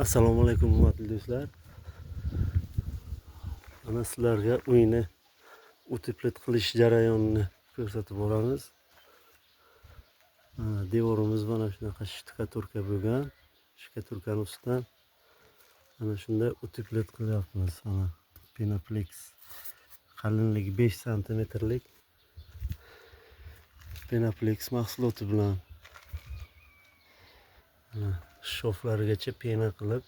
Assalomu alaykum hurmatli do'stlar. Mana sizlarga uyni uteplet qilish jarayonini ko'rsatib boramiz. Devorimiz mana shunaqa shtukaturka bo'lgan. Shtukaturkaning ustidan mana shunday uteplet qilyapmiz. Mana Pinaplex qalinligi 5 santimetrlik Pinaplex mahsuloti bilan shoflarigacha pena qilib,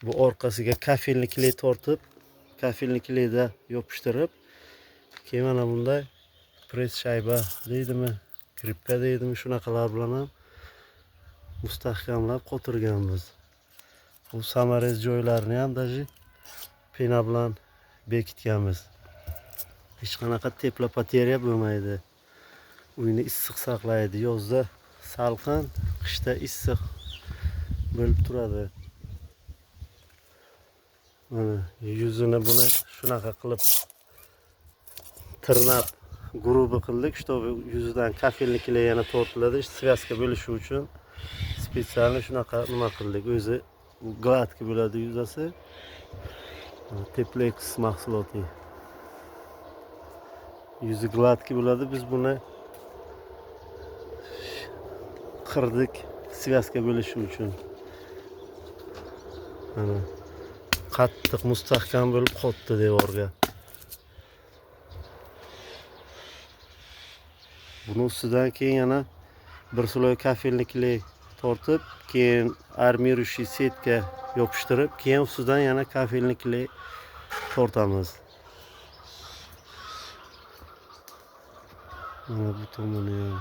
bu orqasiga kafelni kiley tortib, kafelni kileyda yopishtirib, keyin mana bunday press shayba deydimi, kripka deydimi, shunaqalar bilan ham mustahkamlab qotirganmiz. Bu samarez joylarini ham daji pena bilan bekitganmiz. Hech qanaqa teplopateriya bo'lmaydi. Uyni issiq saqlaydi. Yozda salqin, qishda issiq bo'lib turadi. Mana yuzini buni shunaqa qilib tirnab grubi qildik, чтобы yuzidan kafelni kiley yana tortiladi, svязка bo'lishi uchun spetsialni shunaqa nima qildik. O'zi gladki bo'ladi yuzasi. Teplex mahsuloti. Yuzi gladki bo'ladi. Biz buni qirdik svязка bo'lishi uchun. Mana qattiq mustahkam bo'lib qotdi devorga. Buni ustidan keyin yana bir sloy kafelni kiley tortib, keyin armiruющий setka yopishtirib, keyin ustidan yana kafelni kiley tortamiz. Mana bu tomoni ham.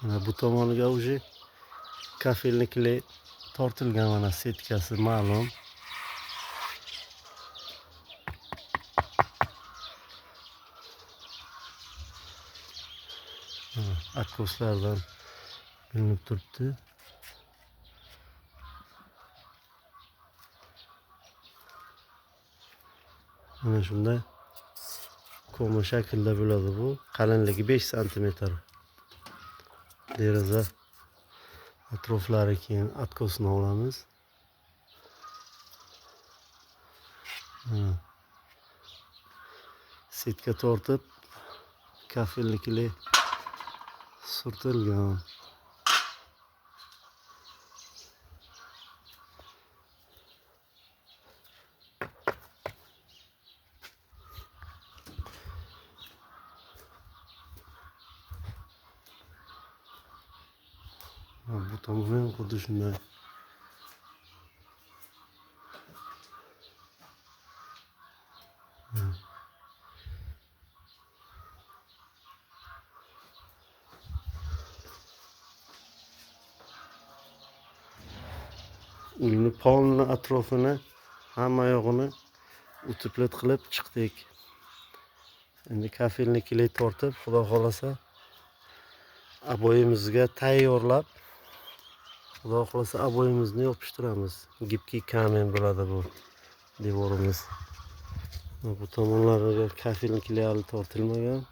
Mana bu tomoniga уже kafelni kiley tortilgan, mana setkasi ma'lum. Akkoslardan bilinib turibdi. Mana shunday koma shaklda bo'ladi bu. Qalinligi 5 santimetr. Deraza atroflari keyin atkosni olamiz. Setka tortib, kafelni kiley surtilgan. Bu tomoni ham xuddi shunday. Uyni polni atrofini hamma yog'ini uteplet qilib chiqdik. Endi kafelni kiley tortib, xudo xolasa aboyimizga tayyorlab, xudo xolasa aboyimizni yopishtiramiz. Gipki kamen bo'ladi bu devorimiz. Bu tomonlariga kafelni kiley hali tortilmagan.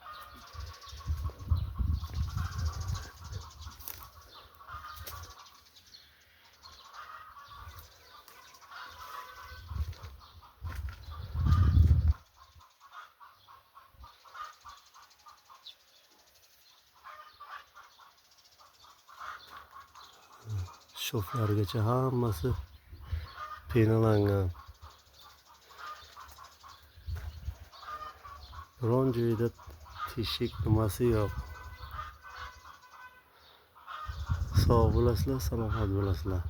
Shoflarigacha hammasi penalangan. Biron joyda teshik nimasi yo'q. Sog' bo'lasizlar, salomat bo'lasizlar.